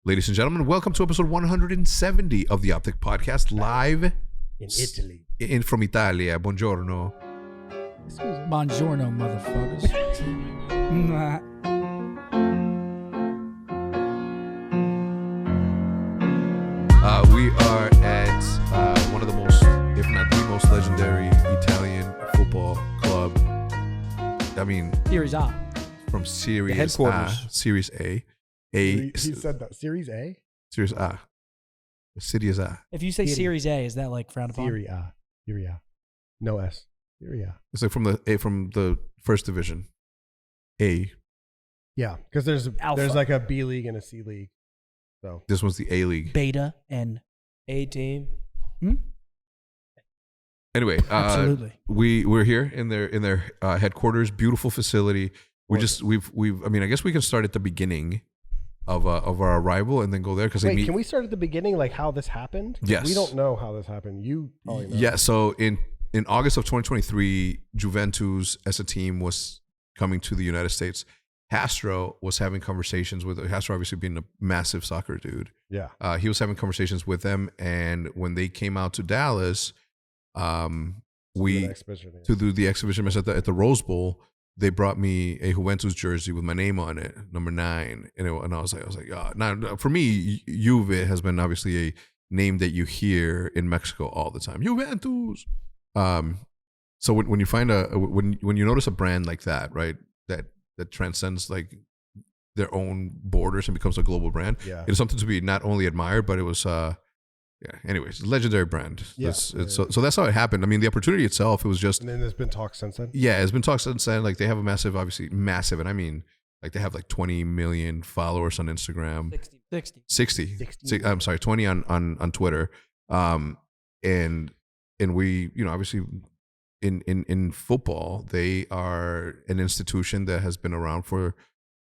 Ladies and gentlemen, welcome to episode 170 of the OpTic Podcast, live in Italy. From Italia. Buongiorno. Buongiorno, motherfuckers. We are at one of the most, if not the most legendary Italian football club. I mean, Series A. From Series A. Series A. He said that. Series A? Series A. The city is A. If you say Series A, is that like frowned upon? Serie A. Serie A. No S. Serie A. It's like from the first division. A. Yeah, because there's like a B league and a C league. So this one's the A league. Beta and A team. Anyway, absolutely. We're here in their headquarters, beautiful facility. I guess we can start at the beginning of our arrival and then go there because can we start at the beginning, like how this happened? Yes. We don't know how this happened. You probably know. Yeah. So in August of 2023, Juventus as a team was coming to the United States. Castro was having conversations with Castro, obviously being a massive soccer dude. Yeah. He was having conversations with them, and when they came out to Dallas, to do the exhibition match at the Rose Bowl, they brought me a Juventus jersey with my name on it, number 9, and I was like, yeah. Now for me, Juve has been obviously a name that you hear in Mexico all the time, Juventus. So when you find when you notice a brand like that, right, that transcends like their own borders and becomes a global brand, it is something to be not only admired, but it was anyways, legendary brand. So that's how it happened. I mean, the opportunity itself, it was just. And then there's been talks since then. Yeah, it's been talks since then. Like they have a massive, and I mean, like they have like 20 million followers on Instagram. 60. I'm sorry, 20 on Twitter. And we, obviously in football, they are an institution that has been around for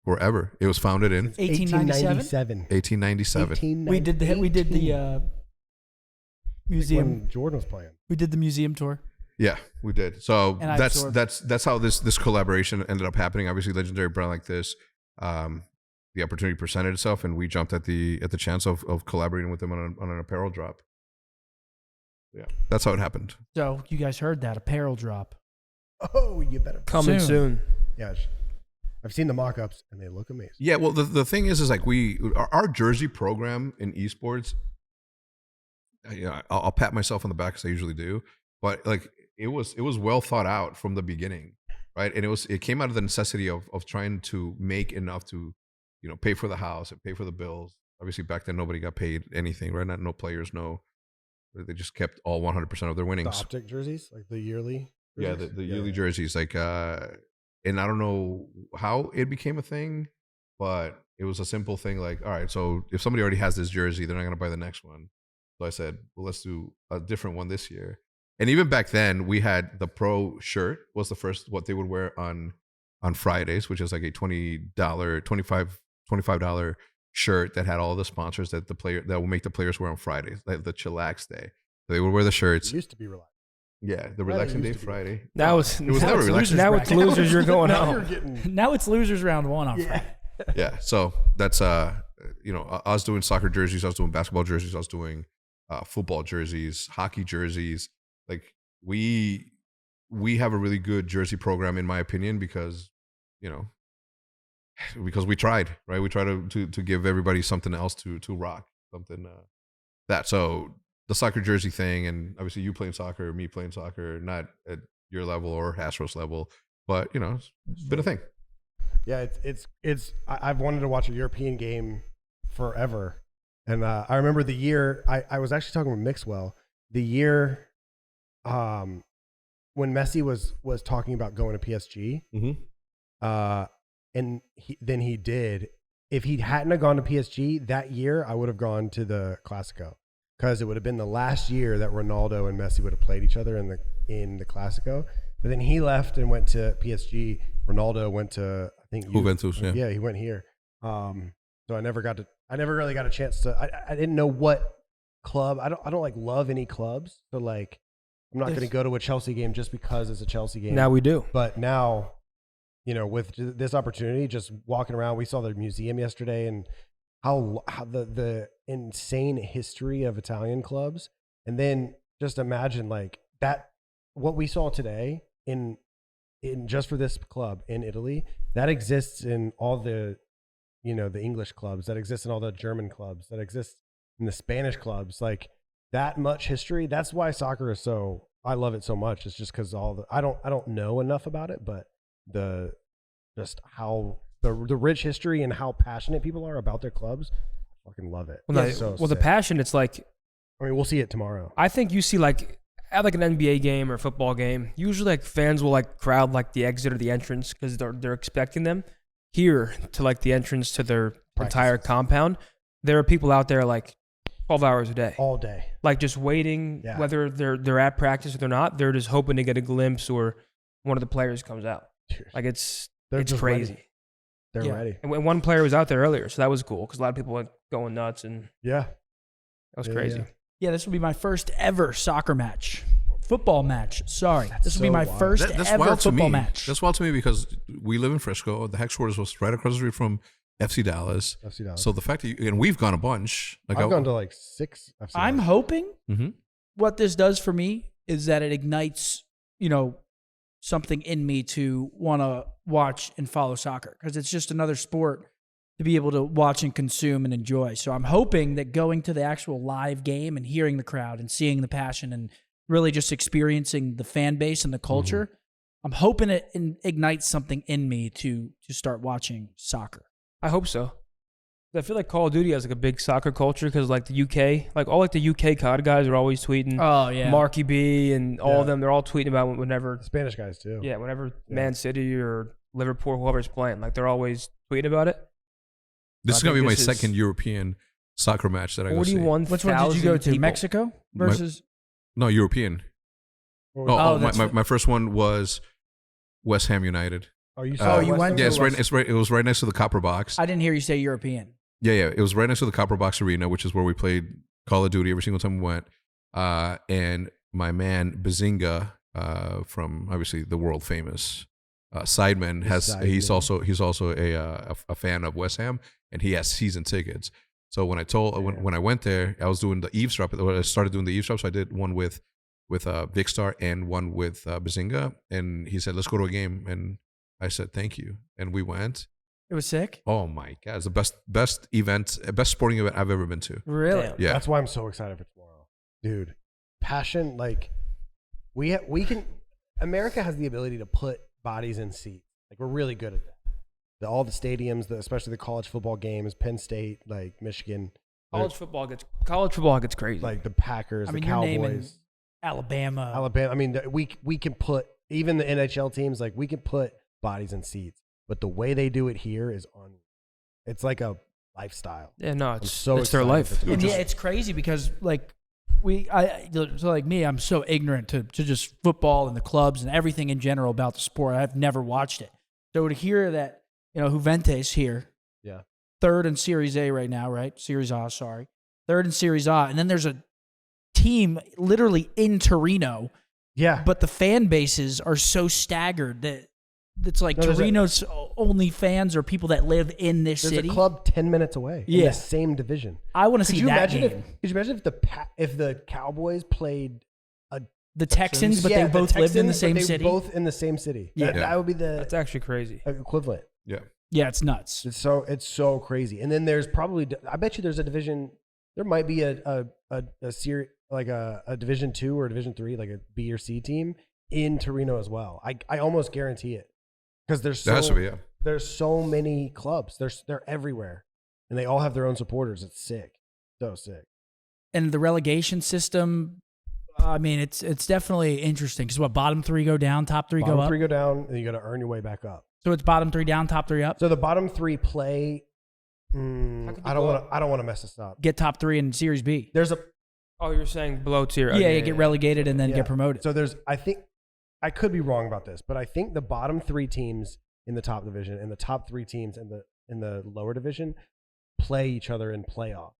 forever. It was founded in 1897. We did the museum. When Jordan was playing. We did the museum tour. Yeah, we did. So that's how this collaboration ended up happening. Obviously, legendary brand like this, the opportunity presented itself, and we jumped at the chance of collaborating with them on an apparel drop. Yeah, that's how it happened. So you guys heard that apparel drop? Oh, you better coming soon. Yeah, I've seen the mock-ups and they look amazing. Yeah, well, the thing is like our jersey program in esports. I'll pat myself on the back because I usually do, but like it was well thought out from the beginning, right? And it came out of the necessity of trying to make enough to, pay for the house and pay for the bills. Obviously, back then nobody got paid anything, right? No players, they just kept all 100% of their winnings. The OpTic jerseys, like the yearly. Jerseys? Yeah, the yearly jerseys, like, and I don't know how it became a thing, but it was a simple thing. Like, all right, so if somebody already has this jersey, they're not going to buy the next one. So I said, well, let's do a different one this year. And even back then, we had the pro shirt was the first what they would wear on Fridays, which is like a $25 shirt that had all the sponsors that will make the players wear on Fridays, like the chillax day. So they would wear the shirts. It used to be relaxed. Yeah, the relaxing day Friday. It was never relaxing. Now it's losers. You're going home. Now it's losers round 1 on Friday. Yeah, so that's I was doing soccer jerseys, I was doing basketball jerseys, I was doing football jerseys, hockey jerseys. Like we have a really good jersey program, in my opinion, because we tried, right? We try to give everybody something else to rock, something that. So the soccer jersey thing, and obviously you playing soccer, me playing soccer, not at your level or Astros level, but it's been a thing. Yeah, it's. I've wanted to watch a European game forever. And I remember the year, I was actually talking with Mixwell, the year when Messi was talking about going to PSG. Mm-hmm. And he did. If he hadn't have gone to PSG that year, I would have gone to the Clasico because it would have been the last year that Ronaldo and Messi would have played each other in the Clasico. But then he left and went to PSG. Ronaldo went to, I think, Juventus. Yeah, he went here. So I never really got a chance to. I didn't know what club. I don't like love any clubs. So like, I'm not going to go to a Chelsea game just because it's a Chelsea game. Now we do. But now, with this opportunity, just walking around, we saw the museum yesterday, and how the insane history of Italian clubs, and then just imagine like that what we saw today in just for this club in Italy, that exists in all the the English clubs, that exists in all the German clubs, that exists in the Spanish clubs. Like that much history. That's why soccer is so, I love it so much. It's just because I don't know enough about it, but just how the rich history and how passionate people are about their clubs, I fucking love it. Well, the passion, it's like, I mean, we'll see it tomorrow. I think you see like at like an NBA game or football game, usually like fans will like crowd like the exit or the entrance because they're expecting them. Here to like the entrance to their entire compound, there are people out there like 12 hours a day, all day, like just waiting. Whether they're at practice or they're not, they're just hoping to get a glimpse or one of the players comes out. Like it's crazy. Ready. They're ready. And one player was out there earlier, so that was cool because a lot of people went going nuts and that was crazy. Yeah, this will be my first ever soccer match. Football match. Sorry. This will be my first ever football match. That's wild to me because we live in Frisco. The Hex Warriors was right across the street from FC Dallas. So the fact that and we've gone a bunch. Like I've gone to like 6 FC I'm Dallas. hoping what this does for me is that it ignites, something in me to want to watch and follow soccer because it's just another sport to be able to watch and consume and enjoy. So I'm hoping that going to the actual live game and hearing the crowd and seeing the passion and really just experiencing the fan base and the culture, I'm hoping it ignites something in me to start watching soccer. I hope so. I feel like Call of Duty has like a big soccer culture because like the UK, like all like the UK COD guys are always tweeting. Oh yeah, Marky B and all of them, they're all tweeting about whenever the Spanish guys too. Yeah, whenever Man City or Liverpool, whoever's playing, like they're always tweeting about it. This is gonna be my second European soccer match that I go see. 41,000 Which one did you go to? people. Mexico versus? No, European. My first one was West Ham United. Oh, you saw? You went? Yeah, it was right next to the Copper Box. I didn't hear you say European. Yeah, it was right next to the Copper Box Arena, which is where we played Call of Duty every single time we went. And my man Bazinga, from obviously the world famous Sidemen, he's also a fan of West Ham, and he has season tickets. So when I went there, I was doing the eavesdrop. I started doing the eavesdrop. So I did one with Vicstar and one with Bazinga, and he said, "Let's go to a game," and I said, "Thank you," and we went. It was sick. Oh my God, it's the best sporting event I've ever been to. Really? Damn. Yeah. That's why I'm so excited for tomorrow, dude. Passion, like we can. America has the ability to put bodies in seats. Like we're really good at that. All the stadiums, especially the college football games, Penn State, like Michigan. College football gets crazy. Like the Packers, the Cowboys, Alabama. I mean, we can put even the NHL teams. Like we can put bodies in seats, but the way they do it here is on. It's like a lifestyle. Yeah, no, it's their life. And yeah, it's crazy because like I'm so ignorant to just football and the clubs and everything in general about the sport. I've never watched it. So to hear that. Juventus here. Yeah. Third in Series A right now, right? Series A, sorry. Third in Series A. And then there's a team literally in Torino. Yeah. But the fan bases are so staggered that it's like Torino's only fans are people that live in this city. There's a club 10 minutes away in the same division. I want to see that game. Could you imagine if the Cowboys played the Texans, but they both lived in the same city? Both in the same city. Yeah. That would be That's actually crazy. Equivalent. Yeah. Yeah, it's nuts. It's so crazy. And then there's probably, I bet you there's a division, there might be a series, like a Division 2 or a Division 3, like a B or C team in Torino as well. I almost guarantee it. Because there's so many clubs. They're everywhere. And they all have their own supporters. It's sick. So sick. And the relegation system, I mean, it's definitely interesting. Because bottom three go down, top three go up? Bottom three go down, and you got to earn your way back up. So it's bottom three down, top three up? So the bottom three play, I don't want to mess this up. Get top three in Series B. There's a... Oh, you're saying below tier. Yeah, get relegated and then get promoted. So I think, I could be wrong about this, but I think the bottom three teams in the top division and the top three teams in the lower division play each other in playoff.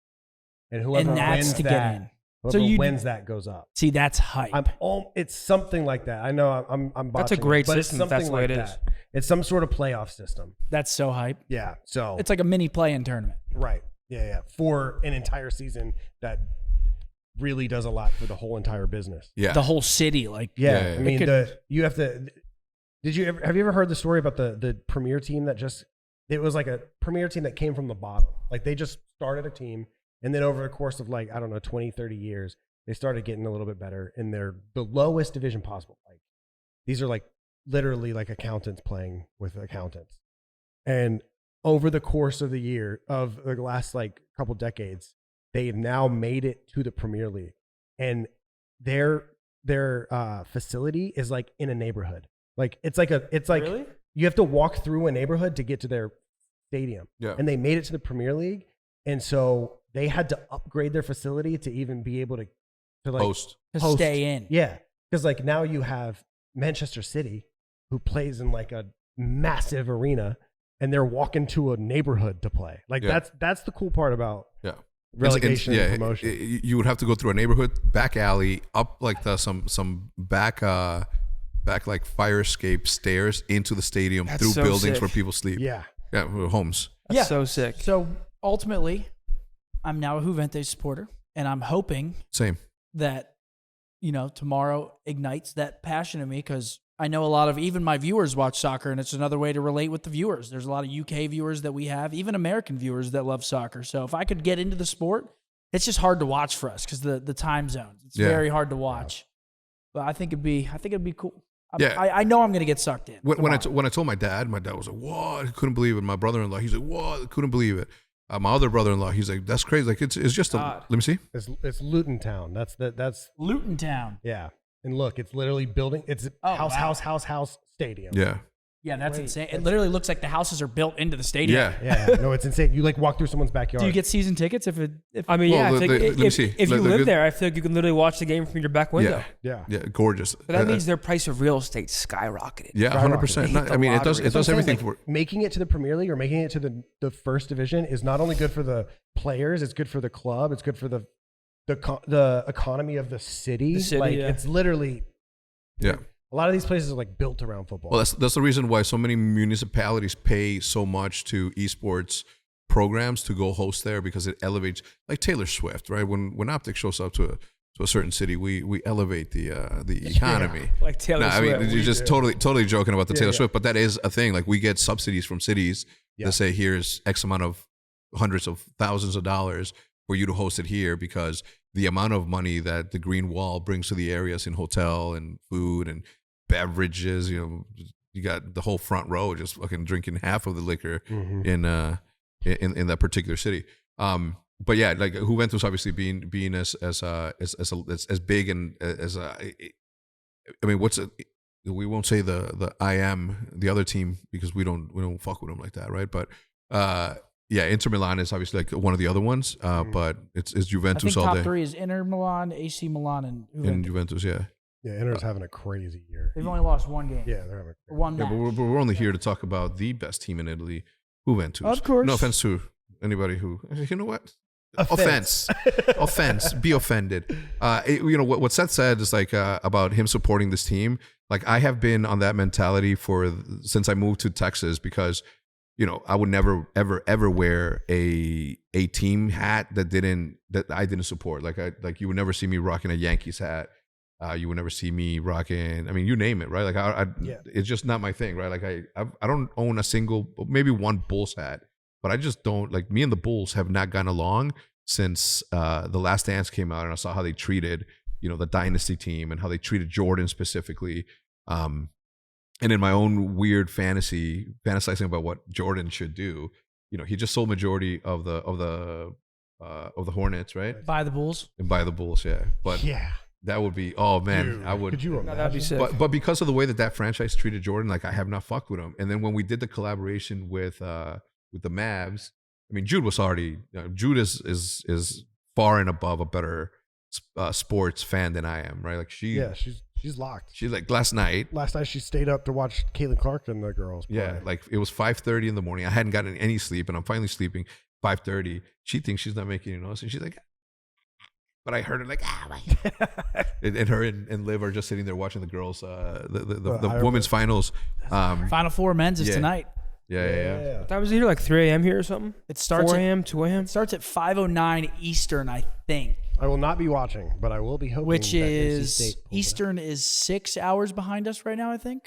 And whoever wins that, wins that goes up. See, that's hype. It's something like that. I know I'm botching. That's a great but system. It's something That's the way like it that. is. It's some sort of playoff system. That's so hype. Yeah. So it's like a mini play-in tournament. Right. Yeah. For an entire season that really does a lot for the whole entire business. Yeah. The whole city, like I mean, you have to. Have you ever heard the story about the premier team that it was like a premier team that came from the bottom. Like they just started a team, and then over the course of 20, 30 years, they started getting a little bit better in the lowest division possible. Like these are literally accountants playing with accountants. And over the course of the last couple decades, they've now made it to the Premier League, and their facility is in a neighborhood. Really? You have to walk through a neighborhood to get to their stadium. Yeah. And they made it to the Premier League, and so they had to upgrade their facility to even be able to host. stay in. Yeah, because now you have Manchester City, who plays in a massive arena, and they're walking to a neighborhood to play. That's the cool part about relegation and promotion. You would have to go through a neighborhood, back alley, up some back fire escape stairs into the stadium. That's through so buildings sick. where people sleep. Yeah, Homes. That's so sick. So ultimately, I'm now a Juventus supporter, and I'm hoping Same. that tomorrow ignites that passion in me, because I know a lot of even my viewers watch soccer, and it's another way to relate with the viewers. There's a lot of UK viewers that we have, even American viewers that love soccer. So if I could get into the sport, it's just hard to watch for us because the time zones. It's very hard to watch. But I think it'd be cool. I know I'm going to get sucked in. When I told my dad was like, "What?" He couldn't believe it. My brother-in-law, he's like, "What?" Couldn't believe it. My other brother-in-law, he's like, "That's crazy. It's just let me see. It's Luton Town. That's Luton Town. Yeah. And look, it's literally building. It's house stadium. Yeah. Yeah, that's insane. It literally looks like the houses are built into the stadium. Yeah. No, it's insane. You walk through someone's backyard. Do you get season tickets if I mean, Well, let me see. If you live there, I feel like you can literally watch the game from your back window. Yeah. Gorgeous. But that means their price of real estate skyrocketed. Yeah, 100%. I mean, it does everything for making it to the Premier League or making it to the first division is not only good for the players, it's good for the club, it's good for the economy of the city. It's literally a lot of these places are built around football. Well, that's the reason why so many municipalities pay so much to esports programs to go host there, because it elevates, like Taylor Swift, right? When OpTic shows up to a certain city, we elevate the economy. Like Taylor Swift. I mean, you're just totally joking about the Taylor Swift, but that is a thing. We get subsidies from cities that say, here's X amount of hundreds of thousands of dollars for you to host it here, because the amount of money that the Green Wall brings to the areas in hotel and food and beverages, you got the whole front row just fucking drinking half of the liquor in that particular city. But yeah, Juventus obviously being as big and as I mean, we won't say the the other team, because we don't fuck with them like that, right? But Inter Milan is obviously one of the other ones, but it's Juventus I think all top day. three is Inter Milan, AC Milan, and Juventus, yeah. Yeah, Inter's having a crazy year. They've only lost one game. Yeah, they're having one match. But we're only here to talk about the best team in Italy, Juventus. Of course. No offense to anybody who, you know what? Offense. Offense. Be offended. What Seth said is about him supporting this team. I have been on that mentality since I moved to Texas, because I would never ever wear a team hat that I didn't support. You would never see me rocking a Yankees hat. You would never see me rocking, I mean, you name it, right? It's just not my thing, right? I don't own a single, maybe one Bulls hat, but I just don't, me and the Bulls have not gone along since The Last Dance came out, and I saw how they treated, the dynasty team and how they treated Jordan specifically. And in my own weird fantasizing about what Jordan should do, he just sold majority of the Hornets, right? By the Bulls. And by the Bulls, yeah. But that would be, oh man, Dude, I would. Could you imagine? That'd be sick. But because of the way that franchise treated Jordan, I have not fucked with him. And then when we did the collaboration with the Mavs, I mean, Jude was already, Jude is far and above a better sports fan than I am, right? She's locked. She's last night she stayed up to watch Caitlin Clark and the girls play. Yeah, it was 5:30 in the morning. I hadn't gotten any sleep, and I'm finally sleeping. 5:30. She thinks she's not making it, and she's like, but I heard her and her and Liv are just sitting there watching the girls, the women's finals. Final Four men's is tonight. Yeah. What time is it here? Like 3 a.m. here or something? It starts 4 at a.m., 2 a.m.? It starts at 5:09 Eastern, I think. I will not be watching, but I will be hoping. Which that NC is State pulls it Eastern is 6 hours behind us right now, I think.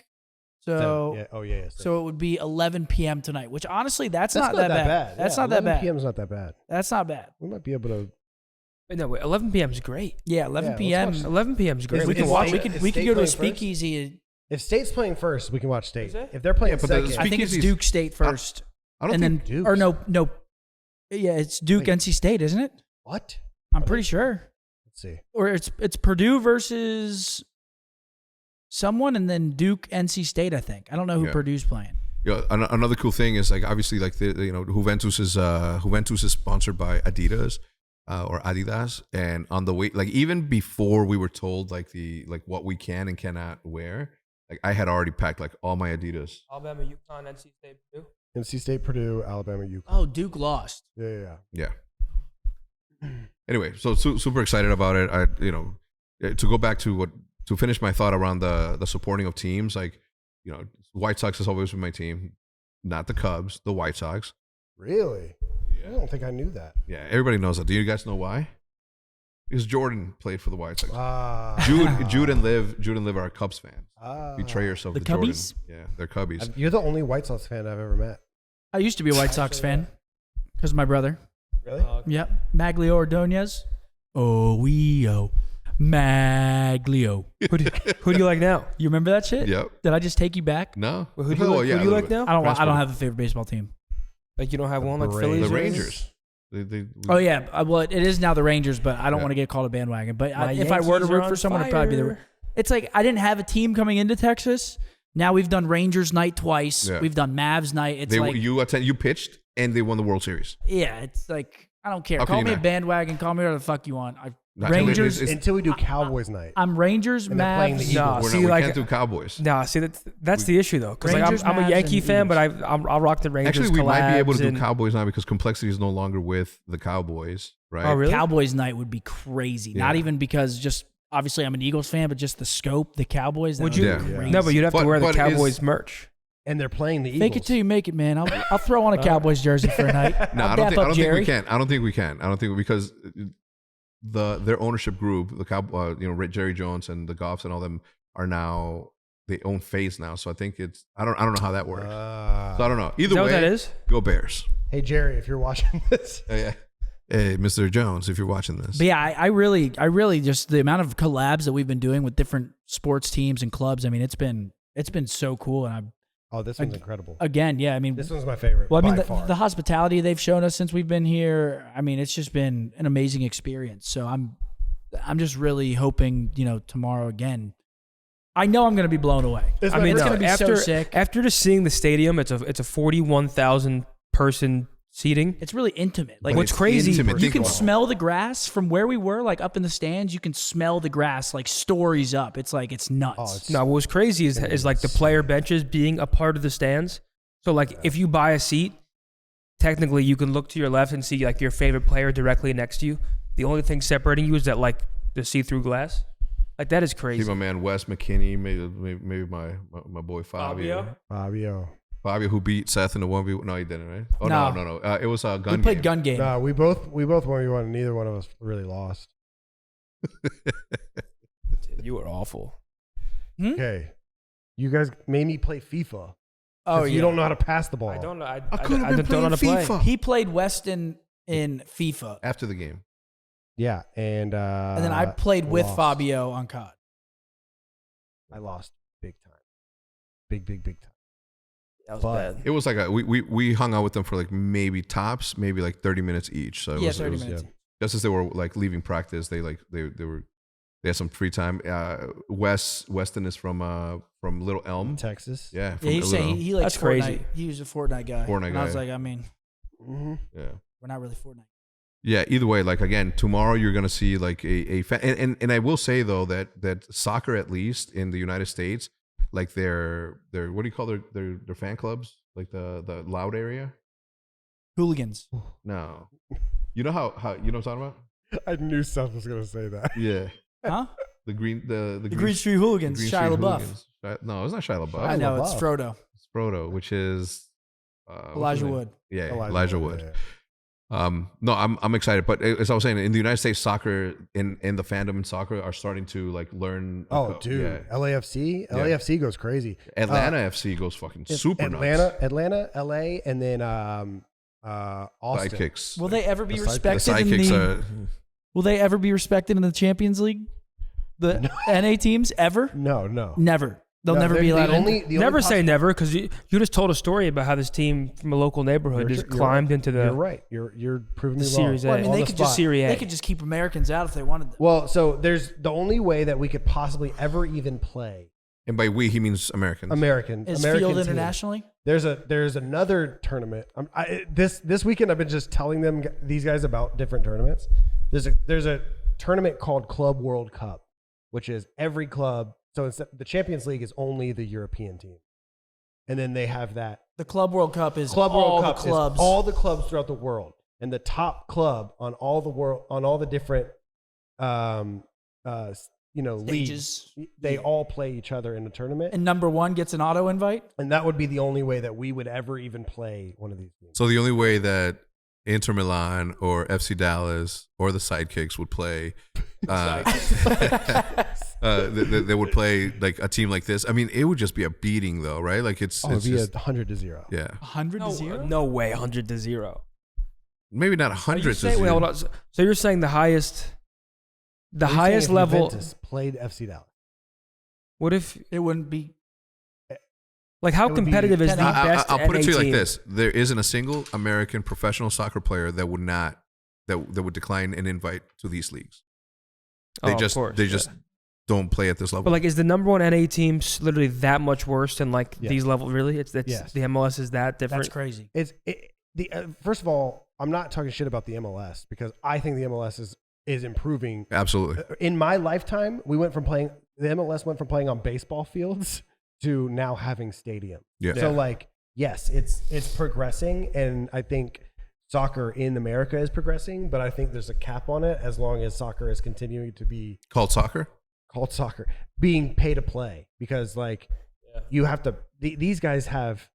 out. So Yeah. so it would be 11 p.m. tonight, which honestly, that's not that bad. That's Yeah, not that 11 bad. p.m. is not that bad. That's not bad. We might be able to. Wait, no, 11 p.m. is great. Yeah, 11 Yeah, p.m. let's watch 11 p.m. is great. Is- We is can watch. State- We is could State go to a playing first? speakeasy. If State's playing first, we can watch State. Is it? If they're playing Yeah, but the second, I think it's Speakeasies- Duke State first, I don't and think then Duke's. or no. Yeah, it's Duke Wait. NC State, isn't it? what? I'm pretty sure. Let's see. Or it's Purdue versus someone, and then Duke NC State. I think. I don't know who Yeah. Purdue's playing. Another cool thing is like obviously like Juventus is sponsored by Adidas or Adidas, and on the way like even before we were told like what we can and cannot wear, like I had already packed like all my Adidas. Alabama, UConn, NC State, Purdue. NC State, Purdue, Alabama, UConn. Oh, Duke lost. Yeah. Yeah. Anyway, so super excited about it. To go back to to finish my thought around the supporting of teams, like White Sox has always been my team, not the Cubs, the White Sox. Really? I don't think I knew that. Yeah, everybody knows that. Do you guys know why? Because Jordan played for the White Sox. Ah. Jude and Liv are Cubs fans. Betray yourself The to Jordan. Cubbies? Yeah, they're Cubbies. You're the only White Sox fan I've ever met. I used to be a White Sox fan because of my brother. Really? Yep, Maglio Ordonez. Maglio. Who do you like now? You remember that shit? Yep. Did I just take you back? No. Well, who do you Oh, like, yeah, who a do you little like bit. now? I don't have a favorite baseball team. Like you don't have one like The Phillies? The or- Rangers. They Oh yeah, well it is now the Rangers, but I don't Yeah. want to get called a bandwagon. But My if I were to Yankees root are for on someone, it'd probably be the. fire. It's like I didn't have a team coming into Texas. Now we've done Rangers night twice. Yeah. We've done Mavs night. It's like you pitched and they won the World Series. yeah, it's like I don't care. How can Call you me a not? bandwagon. Call me whatever the fuck you want. Not- Rangers. it's- Until we do Cowboys night. I'm Rangers, And they're playing the Mavs. Eagles. we see, like- can't do Cowboys. Nah, see that's the issue though, because like Rangers, I'm a Mavs, Yankee and fan, but Eagles. I'll rock the Rangers. Actually, we might be able to collabs do and- Cowboys now because Complexity is no longer with the Cowboys, right? Oh really? Cowboys night would be crazy. Yeah. Not even because just obviously I'm an Eagles fan, but just the scope, the Cowboys. Would that you? Yeah. crazy. No, but you'd have to But- wear the but Cowboys is- merch. And they're playing the Eagles. Fake it till you make it, man. I'll throw on a Cowboys jersey for a night. No, I'll I don't dap think. up I don't Jerry. think we can. I don't think we can. I don't think because their ownership group, the Jerry Jones and the Goffs and all them are now they own FaZe now. So I think it's I don't know how that works. So I don't know. Is Either that way, what that is? go Bears. Hey, Jerry, if you're watching this. Yeah. Hey, Mr. Jones, if you're watching this. But yeah, I really just the amount of collabs that we've been doing with different sports teams and clubs. I mean, it's been so cool. And Oh, this one's incredible. again, yeah, I mean, This one's my favorite. well, I mean, by far. the hospitality they've shown us since we've been here. I mean, it's just been an amazing experience. So I'm just really hoping, tomorrow again. I know I'm going to be blown away. It's I mean, it's no, going to be after so sick. after just seeing the stadium, it's a 41,000 person seating. It's really intimate. But Like what's it's crazy, intimate. you Think can about it. smell the grass from where we were, like up in the stands. You can smell the grass, like stories up. It's like it's nuts. Oh, it's- No, what was crazy is like the player benches being a part of the stands. So like if you buy a seat, technically you can look to your left and see like your favorite player directly next to you. The only thing separating you is that like the see-through glass. Like that is See crazy. my man Wes McKinney, maybe my boy Fabio. Fabio, who beat Seth in the 1v1. No, he didn't, right? Oh, no. It was a gun we played game. gun game. No, we both 1v1 and neither one of us really lost. You were awful. Okay. You guys made me play FIFA. Oh, You don't know how to pass the ball. I don't know. I could have I been don't know how to playing play. FIFA. He played Weston in FIFA, After the game. Yeah, and and then I played with lost. Fabio on COD. I lost big time. Big time. That was But- bad. It was like we hung out with them for like maybe tops, maybe like 30 minutes each. So it Yeah, was, 30 it was, minutes. just as they were like leaving practice, they had some free time. Weston is from Little Elm. Texas. Yeah, from Yeah, he's saying he likes That's Fortnite. crazy. He was a Fortnite guy. Fortnite and I was guy. like, I mean, Mm-hmm. yeah. we're not really Fortnite. Yeah, either way, like again, tomorrow you're gonna see like and I will say though that soccer, at least in the United States, like their what do you call their fan clubs, like the loud area? Hooligans. No, you know how you know what I'm talking about? I knew Seth was gonna say that. Yeah, Huh? the The Green Street Hooligans. Green Shia Street LaBeouf. Hooligans. No, it's not Shia LaBeouf. I know, it's LaBeouf. Frodo. It's Frodo, which is Elijah Wood. Yeah, Elijah Elijah Wood, Wood. yeah. No, I'm excited, but as I was saying, in the United States, soccer in the fandom in soccer are starting to like learn. Oh, dude, LAFC goes crazy. Atlanta FC goes fucking super nuts. Atlanta, LA, and then Austin. Sidekicks. Will they ever be The respected in Sidekicks the? Will they ever be respected in the Champions League? The NA teams ever? No. Never. They'll never be allowed. Never say never, because you just told a story about how this team from a local neighborhood just climbed into the. You're right. You're proving me wrong. Series A. Well, I mean, On they the could spot. just Serie A. they could just keep Americans out if they wanted them. Well, so there's the only way that we could possibly ever even play And by we, he means Americans. Is American field team. internationally? There's another tournament. This weekend I've been just telling these guys about different tournaments. There's a tournament called Club World Cup, which is every club. So the Champions League is only the European team, and then they have that. The Club World Cup is Club all World the Cup clubs. is all the clubs throughout the world, and the top club on all the different Stages. leagues, they all play each other in the tournament, And number one gets an auto invite. and that would be the only way that we would ever even play one of these games. So the only way that Inter Milan or FC Dallas or the Sidekicks would play, they would play like a team like this. I mean, it would just be a beating, though, right? Like it's It'd be just 100-0. yeah, 100-0. No way, 100-0. maybe not 100. Wait, hold on. So you're saying the highest What are you saying if level? Juventus played FC Dallas. What if, It wouldn't be. like, how It would be competitive is the best? I'll put it to you NA like team? this: there isn't a single American professional soccer player that would not that would decline an invite to these leagues. They Oh, of just course, they yeah. just don't play at this level. But like, is the number one NA team literally that much worse than like Yes. these levels? Really, it's Yes. the MLS is that different. That's crazy. First of all, I'm not talking shit about the MLS because I think the MLS is improving. Absolutely. In my lifetime, the MLS went from playing on baseball fields to now having stadium. Yeah. So like, yes, it's progressing, and I think soccer in America is progressing, but I think there's a cap on it as long as soccer is continuing to be Called soccer? called soccer, being pay to play, because like you have to. These guys have.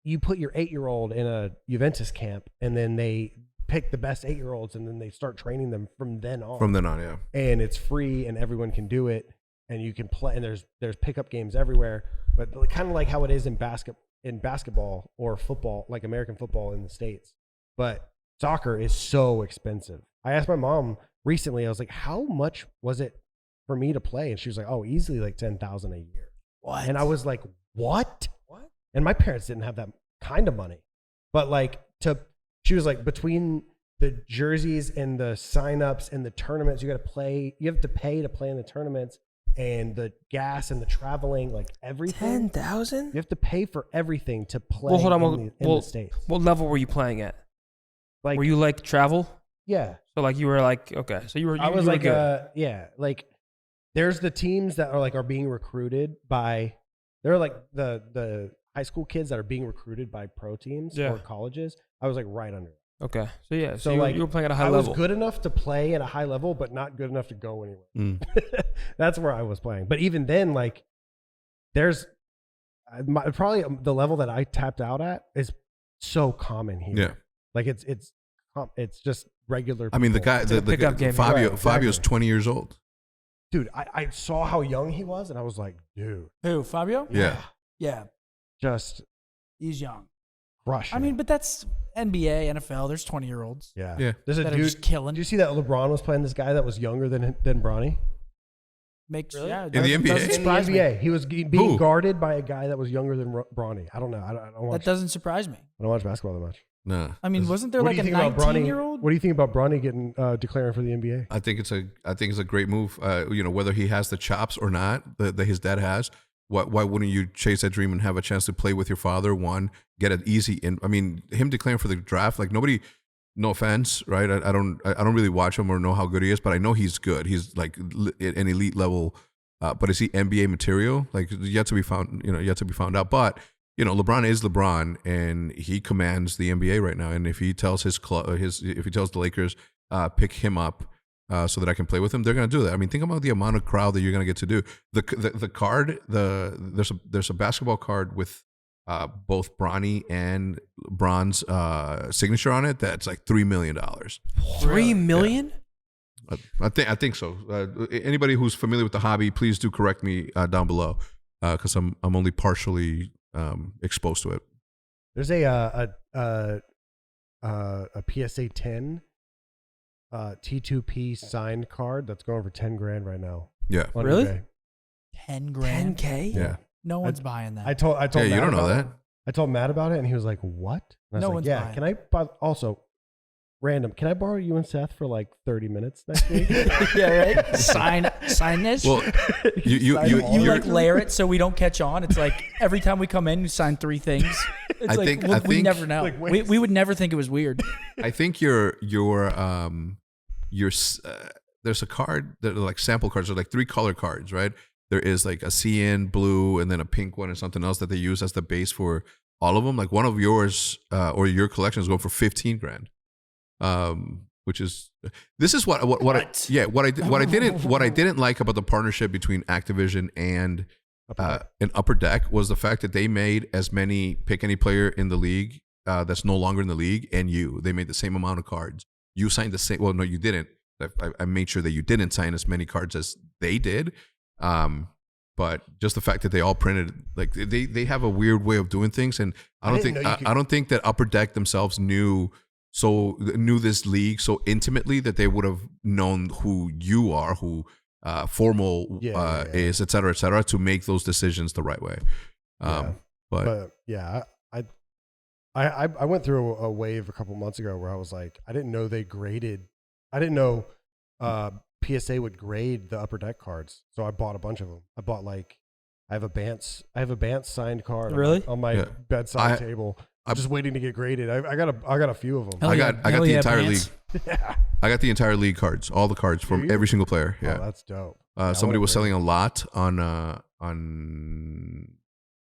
You put your 8-year-old in a Juventus camp, and then they pick the best 8-year-olds, and then they start training them from then on. From then on, yeah. And it's free, and everyone can do it, and you can play. And there's pickup games everywhere, but kind of like how it is in basketball or football, like American football in the States. But soccer is so expensive. I asked my mom recently. I was like, "How much was it for me to play?" And she was like, "Oh, easily like $10,000 a year." What? And I was like, "What?" And my parents didn't have that kind of money, but like she was like, between the jerseys and the signups and the tournaments, you got to play. You have to pay to play in the tournaments, and the gas and the traveling, like everything. 10,000? You have to pay for everything to play. Well, hold on. in the States. What level were you playing at? Like, Were you like travel? yeah, So like you were like, okay, so you were. I was you were like, good. yeah, like there's the teams that are being recruited by. They're like the high school kids that are being recruited by pro teams or colleges. I was like right under it. Okay, so yeah, So you were playing at a high I level. was good enough to play at a high level, but not good enough to go anywhere. That's where I was playing. But even then, like, there's probably the level that I tapped out at is so common here. Yeah. Like it's just regular. I mean, the people. guy, It's a pickup game. Fabio, Right, Fabio's exactly. 20 years old. Dude, I saw how young he was, and I was like, dude, Who? Fabio? Yeah. Yeah. just He's young. crushing. I mean, but that's NBA, NFL. There's 20-year-olds. yeah. Yeah. There's a that are dude. just killing. Did you see that LeBron was playing this guy that was younger than Bronny? Yeah, In the NBA? Doesn't In the surprise me. NBA, he was being Who? guarded by a guy that was younger than Bronny. I don't know. I don't watch. That doesn't surprise me. I don't watch basketball that much. Nah. I mean, wasn't there What like do a you think about Bronny? 19-year-old? What do you think about Bronny getting declaring for the NBA? I think it's a great move. Whether he has the chops or not that his dad has. Why wouldn't you chase that dream and have a chance to play with your father? One, get it easy. In I mean, him declaring for the draft, like nobody. No offense, right? I don't really watch him or know how good he is, but I know he's good. He's like at an elite level. But is he NBA material? Like yet to be found. Yet to be found out. But LeBron is LeBron, and he commands the NBA right now. And if he tells his club, if he tells the Lakers, pick him up. So that I can play with him, they're gonna do that. I mean, think about the amount of crowd that you're gonna get to do. The card, there's a basketball card with both Bronny and Bron's signature on it, that's like $3 million. $3 million? Yeah. I think so. Anybody who's familiar with the hobby, please do correct me down below, because I'm only partially exposed to it. There's a PSA 10 T2P signed card that's going for $10,000 right now. Yeah. Really? eBay. 10 grand. 10K? Yeah. No one's buying that. I told Yeah, you Matt don't know about that. it. I told Matt about it, and he was like, "What?" And I was No like, one's "Yeah, buying can I also random? Can I borrow you and Seth for like 30 minutes next week?" Yeah, right. Sign this. Well, you like layer it so we don't catch on. It's like every time we come in, you sign 3 things. It's we never know. Like, we would never think it was weird. I think there's a card that are like sample cards. They're like 3 color cards, right? There is like a cyan, blue, and then a pink one and something else that they use as the base for all of them. Like one of yours or your collection is going for $15,000. Which is this is what I didn't like about the partnership between Activision and Upper Deck was the fact that they made as many pick any player in the league that's no longer in the league, and they made the same amount of cards. You signed the same. Well, no, you didn't. I made sure that you didn't sign as many cards as they did. But just the fact that they all printed, like they have a weird way of doing things, and I don't think that Upper Deck themselves knew this league so intimately that they would have known who you are, who Formal is, et cetera, to make those decisions the right way. But yeah, I went through a wave a couple months ago where I was like, I didn't know they graded. I didn't know PSA would grade the Upper Deck cards, so I bought a bunch of them. I bought I have a Bance signed card on my bedside table. I'm just waiting to get graded. I got a few of them. I got the entire league. I got the entire league cards, all the cards from every single player. Yeah, that's dope. Somebody was selling a lot on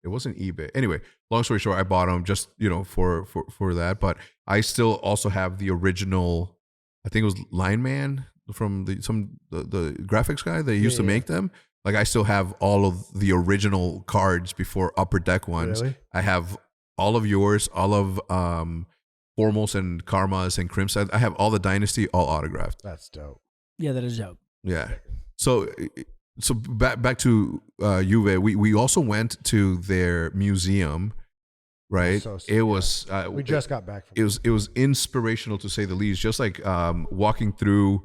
it wasn't eBay. Anyway, long story short, I bought them just for that. But I still also have the original. I think it was Line Man from the graphics guy that used to make them. Like I still have all of the original cards before Upper Deck ones. Really? I have all of yours, all of Formals and Karmas and Crimson. I have all the Dynasty, all autographed. That's dope. Yeah, that is dope. Yeah. So back to Juve. We also went to their museum, right? It was we just got back from it was inspirational to say the least. Just like walking through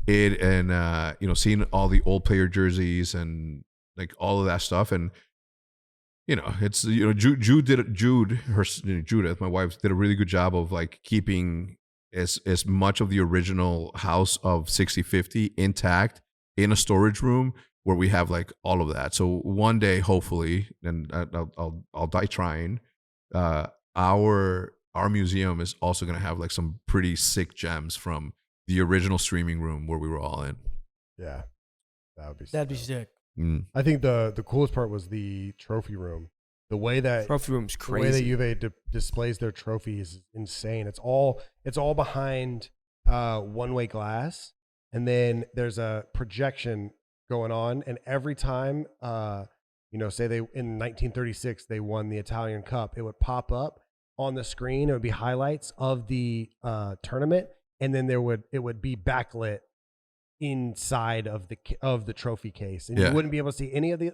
it and seeing all the old player jerseys and like all of that stuff. And it's Judith, my wife, did a really good job of like keeping as much of the original house of 6050 intact in a storage room where we have like all of that. So one day, hopefully, and I'll die trying, our museum is also going to have like some pretty sick gems from the original streaming room where we were all in. Yeah, that'd be sick. I think the coolest part was the trophy room. The way that trophy room's crazy. The way that Juve displays their trophies is insane. It's all behind one-way glass, and then there's a projection going on. And every time, say they in 1936 they won the Italian Cup, it would pop up on the screen. It would be highlights of the tournament, and then it would be backlit inside of the trophy case, and you wouldn't be able to see any of the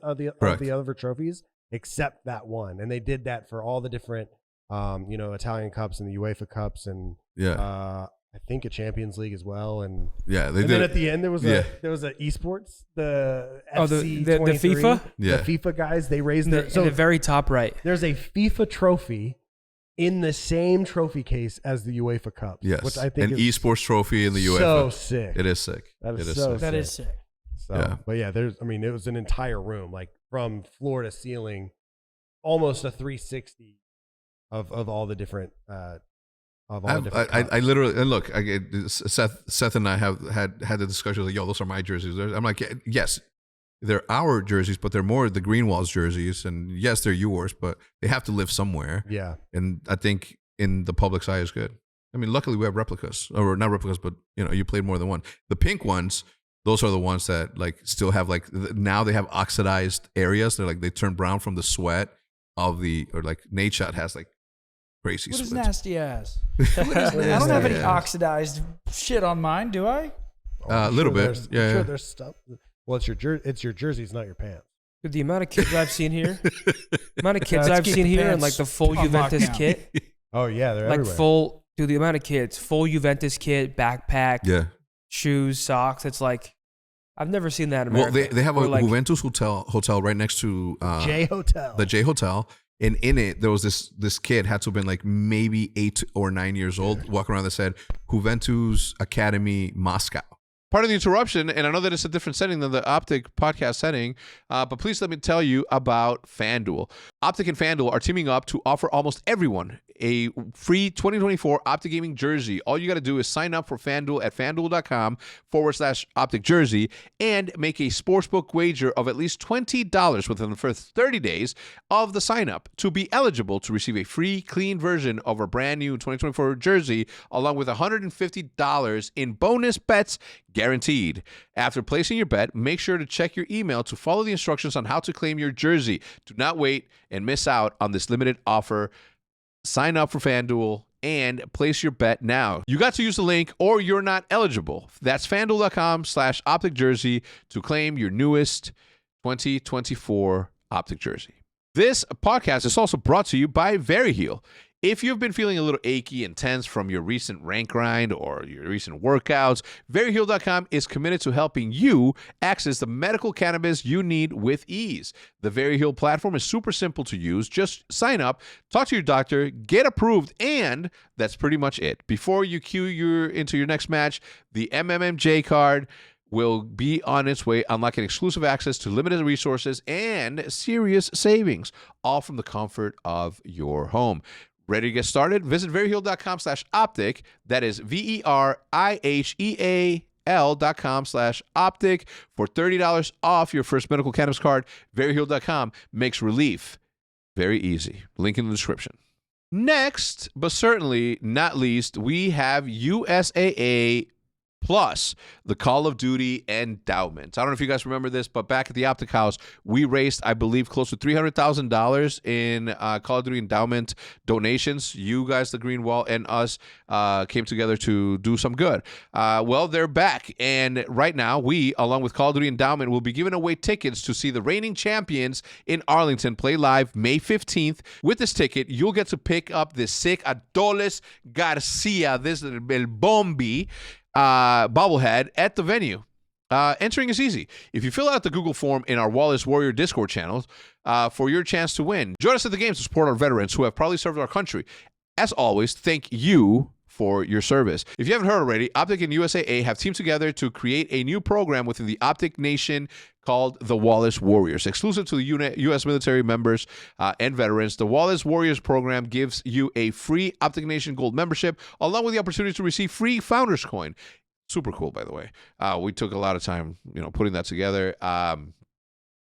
other trophies except that one. And they did that for all the different Italian Cups and the UEFA Cups, and I think a Champions League as well. And then at the end there was a esports, the FC the FIFA the FIFA guys, they raised in the very top right. There's a FIFA trophy in the same trophy case as the UEFA Cup. Yes. Which I think an is esports trophy in the UEFA. So sick. It is sick. That is sick. So, but yeah, it was an entire room, like from floor to ceiling, almost a 360 of all the different I literally, and look, Seth and I have had the discussion like, yo, those are my jerseys. I'm like, yes, they're our jerseys, but they're more the Greenwald's jerseys, and yes, they're yours, but they have to live somewhere. Yeah. And I think in the public's eye is good. I mean, luckily we have replicas, or not replicas, but you played more than one. The pink ones, those are the ones that like still have like, now they have oxidized areas. They're like, they turn brown from the sweat of Nate Shot has like crazy What is splits. nasty ass? I don't have any oxidized shit on mine, do I? A little bit, I'm yeah. sure there's stuff. Well, it's your jerseys, not your pants. Dude, the amount of kids I've seen here, Let's keep the in pants like the full on Juventus lockdown. kit, Oh yeah, they're like everywhere. the amount of kids, full Juventus kit, backpack, Yeah. shoes, socks. It's like I've never seen that in Well, America. they have a Or, like, Juventus hotel right next to J Hotel. the J Hotel. And in it, there was this kid, had to have been like maybe 8 or 9 years old, walking around that said Juventus Academy Moscow. Part of the interruption, and I know that it's a different setting than the OpTic podcast setting, but please let me tell you about FanDuel. OpTic and FanDuel are teaming up to offer almost everyone a free 2024 OpTic Gaming jersey. All you got to do is sign up for FanDuel at FanDuel.com/OpTic jersey and make a sportsbook wager of at least $20 within the first 30 days of the sign up to be eligible to receive a free, clean version of our brand new 2024 jersey, along with $150 in bonus bets guaranteed. After placing your bet, make sure to check your email to follow the instructions on how to claim your jersey. Do not wait and miss out on this limited offer. Sign up for FanDuel and place your bet now. You got to use the link or you're not eligible. That's FanDuel.com/OpTic jersey to claim your newest 2024 OpTic jersey. This podcast is also brought to you by VeryHeal. If you've been feeling a little achy and tense from your recent rank grind or your recent workouts, VeryHeal.com is committed to helping you access the medical cannabis you need with ease. The VeryHeal platform is super simple to use. Just sign up, talk to your doctor, get approved, and that's pretty much it. Before you cue into your next match, the MMMJ card will be on its way, unlocking exclusive access to limited resources and serious savings, all from the comfort of your home. Ready to get started? Visit veryheal.com/OpTic. That is VERIHEAL.com/OpTic for $30 off your first medical cannabis card. Veryheal.com makes relief very easy. Link in the description. Next, but certainly not least, we have USAA plus the Call of Duty Endowment. I don't know if you guys remember this, but back at the OpTic House, we raised, I believe, close to $300,000 in Call of Duty Endowment donations. You guys, the Green Wall, and us came together to do some good. Well, they're back, and right now, we, along with Call of Duty Endowment, will be giving away tickets to see the reigning champions in Arlington play live May 15th. With this ticket, you'll get to pick up the SICK Adolis Garcia, this El Bombi, bobblehead at the venue. Entering is easy. If you fill out the Google form in our Wallace Warrior Discord channel for your chance to win, join us at the games to support our veterans who have proudly served our country. As always, thank you for your service. If you haven't heard already, OpTic and USAA have teamed together to create a new program within the OpTic Nation called the Wallace Warriors. Exclusive to the U.S. military members and veterans, the Wallace Warriors program gives you a free OpTic Nation Gold membership, along with the opportunity to receive free Founders Coin. Super cool, by the way. We took a lot of time, putting that together.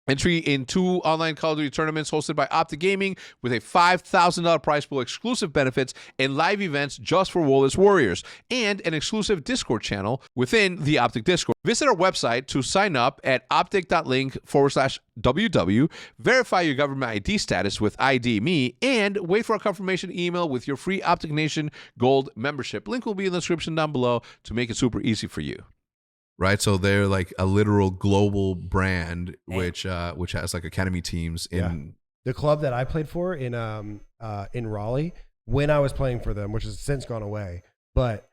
Entry in 2 online Call of Duty tournaments hosted by OpTic Gaming with a $5,000 prize pool, exclusive benefits, and live events just for Wallace Warriors, and an exclusive Discord channel within the OpTic Discord. Visit our website to sign up at optic.link/WW, verify your government ID status with ID Me, and wait for a confirmation email with your free OpTic Nation Gold membership. Link will be in the description down below to make it super easy for you. Right, so they're like a literal global brand, which has like academy teams in the club that I played for in Raleigh when I was playing for them, which has since gone away. But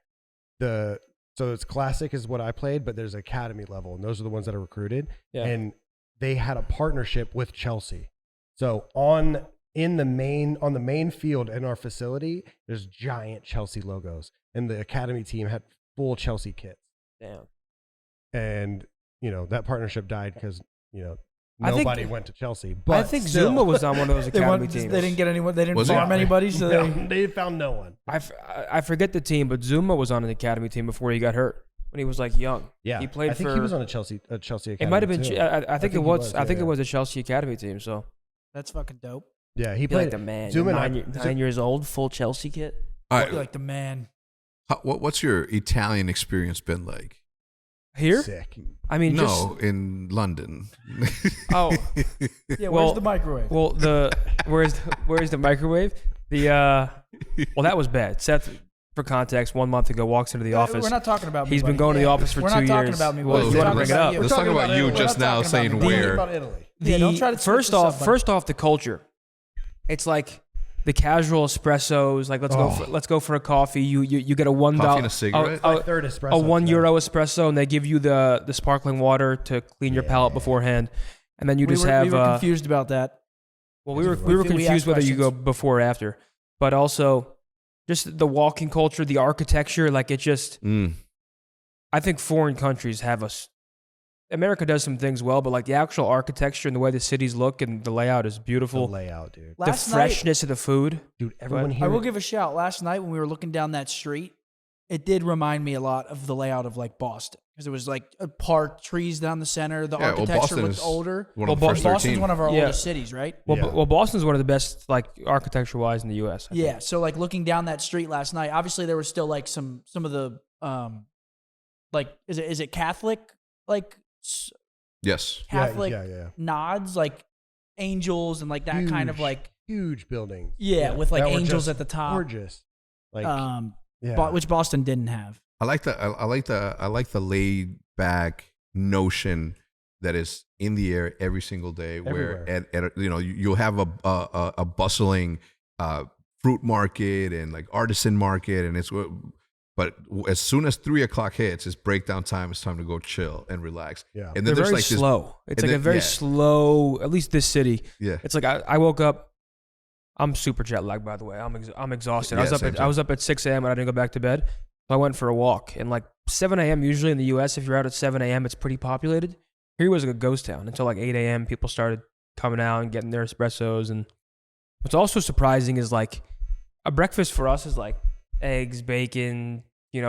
so it's classic is what I played, but there's academy level, and those are the ones that are recruited. Yeah. And they had a partnership with Chelsea. So on the main field in our facility, there's giant Chelsea logos, and the academy team had full Chelsea kits. Damn. And that partnership died because nobody went to Chelsea. But I think Zuma was on one of those academy teams. They didn't get anyone. They didn't farm anybody. So they found no one. I forget the team, but Zuma was on an academy team before he got hurt when he was like young. Yeah, he played. I think he was on a Chelsea academy. It might have been. Too. I think it was. I think it was a Chelsea academy team. So that's fucking dope. Yeah, he played like the man. Zuma 9 years old, full Chelsea kit. All right, like the man. What's your Italian experience been like? Here? Sick. I mean, No, in London. oh, Yeah, Well- where's the microwave? well, where's the microwave? Well, that was bad. Seth, for context, 1 month ago walks into the office. We're not talking about me. He's been buddy. going to the office for We're 2 not years. talking about me. Well, buddy. you We're want to talking bring it up? you. Let's talk about you Italy. just We're not now talking saying about me. where. About Italy. Yeah, don't try to switch First this up, off, buddy. the culture. It's like the casual espressos. Like let's go for a coffee. You get a $1 Coffee and a cigarette? Third espresso. a €1 espresso, and they give you the sparkling water to clean your palate beforehand, and then you we just were, have. we were confused about that. Well, we were We confused asked whether you go questions. before or after, but also just the walking culture, the architecture. Like it just, I think foreign countries have us. America does some things well, but like the actual architecture and the way the cities look and the layout is The beautiful. layout, dude. The Last night, freshness of the food. Dude, everyone But here. I will give a shout. Last night when we were looking down that street, it did remind me a lot of the layout of like Boston because it was like a park, trees down the center. The architecture Boston looked is older. one of the Well, first Boston's 13. one of our Yeah. oldest cities, right? Well, Yeah. well, Boston's one of the best, like architecture-wise in the U.S. I Yeah. think. So like looking down that street last night, obviously there was still like some of the like is it Catholic like Yes. Catholic Yeah. nods like angels and like that kind of Huge. like Huge building. with like That were angels just at the top. Gorgeous. Like, Which Boston didn't have. I like the laid back notion that is in the air every single day. Where at you'll have a bustling fruit market and like artisan market, and but as soon as 3 o'clock hits, it's breakdown time. It's time to go chill and relax. Yeah. And They're then there's very like this. slow. It's and like a then- very yeah. slow. At least this city. Yeah. It's like I woke up. I'm super jet lagged, by the way. I'm exhausted. Yeah, I was up at 6 a.m. and I didn't go back to bed. So I went for a walk. And like 7 a.m. usually in the U.S., if you're out at 7 a.m., it's pretty populated. Here was like a ghost town until like 8 a.m. People started coming out and getting their espressos. And what's also surprising is like a breakfast for us is like eggs, bacon,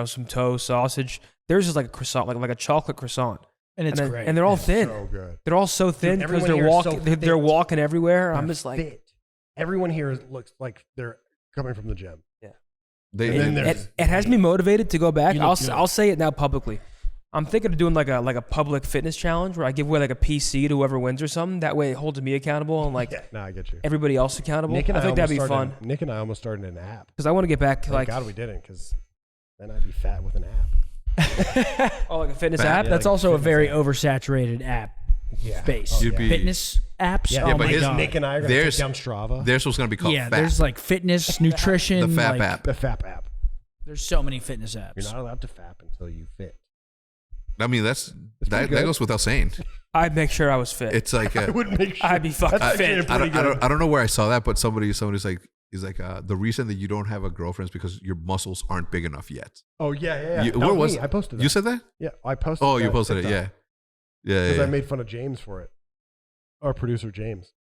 some toast, sausage. Theirs is like a croissant, like a chocolate croissant. And it's then- great. And they're all It's thin. So good. They're all so thin because everyone they're here is walking. so they're fit. walking everywhere. I'm They're just like, fit. Everyone here looks like they're coming from the gym. They, And then it has me motivated to go back. You look good. I'll say it now publicly. I'm thinking of doing like a public fitness challenge where I give away like a PC to whoever wins or something. That way it holds me accountable and like No, I get you. everybody else accountable. Nick and I think that'd be almost fun started- Nick and I almost started an app. because I want to get back Thank like God we didn't, because then I'd be fat with an app. like a fitness Fat. app. Yeah, That's like also a fitness very app. oversaturated app Yeah. space. Oh, You'd yeah. be- Fitness apps. Yeah, oh but my his- god. Nick and I are going to There's- take down Strava. Theirs was gonna be called yeah, Fat. there's like fitness, nutrition. The FAP like, app. the FAP app. There's so many fitness apps. You're not allowed to FAP until you fit. I mean, that pretty good. goes without saying. I'd make sure I was fit. It's like I would make sure. I'd be fucking That's actually fit. pretty good. I don't know where I saw that, but somebody's like the reason that you don't have a girlfriend is because your muscles aren't big enough yet. Oh, yeah. You- That what was was- me. I posted that. You said that? Yeah, I posted Oh, that you on posted it. TikTok. Yeah. Because I made fun of James for it. Our producer, James.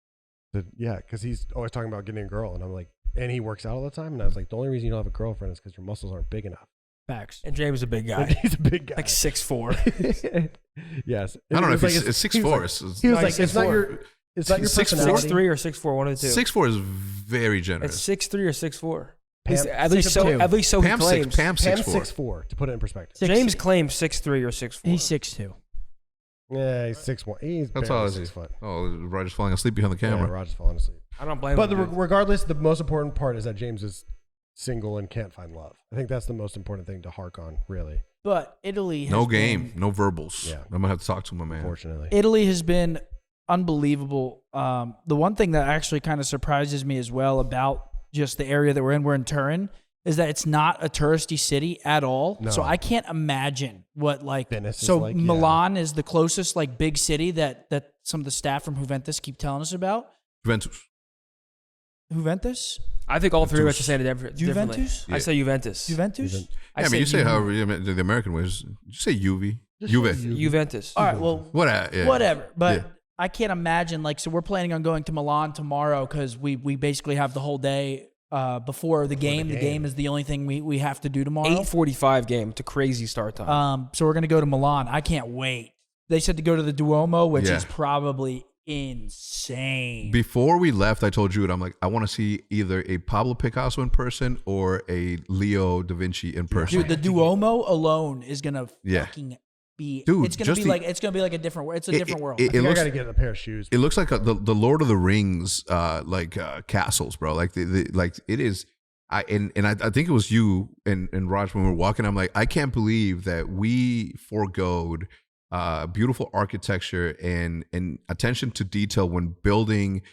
Said, yeah, because he's always talking about getting a girl. And I'm like, and he works out all the time. And I was like, the only reason you don't have a girlfriend is because your muscles aren't big enough. Facts. And James is a big guy, And he's a big guy. like 6'4". Yes. I don't know if It was it's like- 6'4". He was No, like, he's it's not 6'4". your, it's not your 6'4". personality. 6'3" or 6'4", one of the two. 6'4" is very It's generous. 6'3" or 6'4". Pam- At least so. 6'2". At least so he Pam's claims. Pam's Pam's 6'4". 6'4", to put it in perspective. James claims 6'3" or 6'4". He's 6'2". Yeah, he's 6'1". He's That's barely all. 6 foot. Oh, Roger's falling asleep behind the Yeah, camera. Roger's falling asleep. I don't blame But him. dude. regardless, the most important part is that James is single and can't find love. I think that's the most important thing to hark on, really. But Italy has No been- game, no verbals. Yeah. I'm gonna have to talk to my man. Unfortunately. Italy has been unbelievable. The one thing that actually kind of surprises me as well about just the area that we're in Turin, is that it's not a touristy city at all. No. So I can't imagine what like. Venice is so like, yeah. Milan is the closest like big city that some of the staff from Juventus keep telling us about. Juventus. Juventus? I think all three of us Juventus. are saying it differently. Juventus? I say Juventus. Juventus? Juven- Yeah, I mean, you say however the American ways. You say Juve. Juve. Juventus. All right. Well, Yeah. whatever. But Yeah. I can't imagine like. So we're planning on going to Milan tomorrow because we basically have the whole day before the game. The game is the only thing we have to do tomorrow. 8:45 game. It's a crazy start time. So we're gonna go to Milan. I can't wait. They said to go to the Duomo, which Yeah. is probably insane. Before we left, I told Jude, I'm like, I want to see either a Pablo Picasso in person or a Leo da Vinci in person. Dude, the Duomo alone is gonna Yeah. fucking be. Dude, it's gonna be like a different. It's a different world. I got to get a pair of shoes. It looks like the Lord of the Rings castles, bro. Like it is. I think it was you and Raj when we were walking. I'm like, I can't believe that we foregoed beautiful architecture and attention to detail when building.